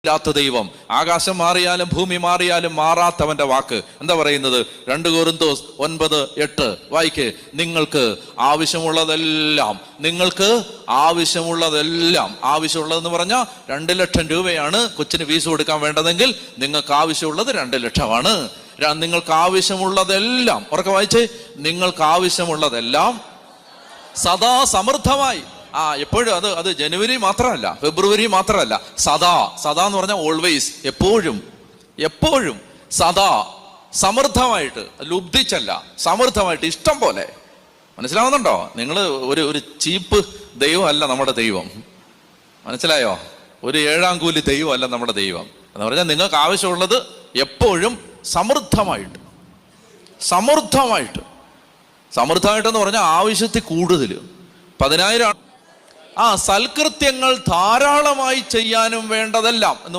ാത്ത ദൈവം. ആകാശം മാറിയാലും ഭൂമി മാറിയാലും മാറാത്തവന്റെ വാക്ക് എന്താ പറയുന്നത്? 2 കൊരിന്തോസ് 9:8 വായിക്ക്. നിങ്ങൾക്ക് ആവശ്യമുള്ളതെല്ലാം ആവശ്യമുള്ളതെന്ന് പറഞ്ഞാൽ 2 ലക്ഷം രൂപയാണ് കൊച്ചിന് ഫീസ് കൊടുക്കാൻ വേണ്ടതെങ്കിൽ നിങ്ങൾക്ക് ആവശ്യമുള്ളത് 2 ലക്ഷമാണ്. നിങ്ങൾക്ക് ആവശ്യമുള്ളതെല്ലാം, ഉറക്കെ വായിച്ചേ, നിങ്ങൾക്ക് ആവശ്യമുള്ളതെല്ലാം സദാ സമൃദ്ധമായി. എപ്പോഴും അത് ജനുവരി മാത്രമല്ല, ഫെബ്രുവരി മാത്രമല്ല, സദാ എന്ന് പറഞ്ഞാൽ ഓൾവേസ്, എപ്പോഴും സദാ സമൃദ്ധമായിട്ട്, ലുബ്ധിച്ചല്ല, സമൃദ്ധമായിട്ട്, ഇഷ്ടം പോലെ. മനസ്സിലാവുന്നുണ്ടോ? നിങ്ങൾ ഒരു ചീപ്പ് ദൈവമല്ല നമ്മുടെ ദൈവം. മനസ്സിലായോ? ഒരു 7-ാം കൂലി ദൈവമല്ല നമ്മുടെ ദൈവം. എന്ന് പറഞ്ഞാൽ നിങ്ങൾക്ക് ആവശ്യമുള്ളത് എപ്പോഴും സമൃദ്ധമായിട്ടെന്ന് പറഞ്ഞാൽ ആവശ്യത്തിൽ കൂടുതൽ. 10,000 സൽകൃത്യങ്ങൾ ധാരാളമായി ചെയ്യാനും വേണ്ടതെല്ലാം എന്ന്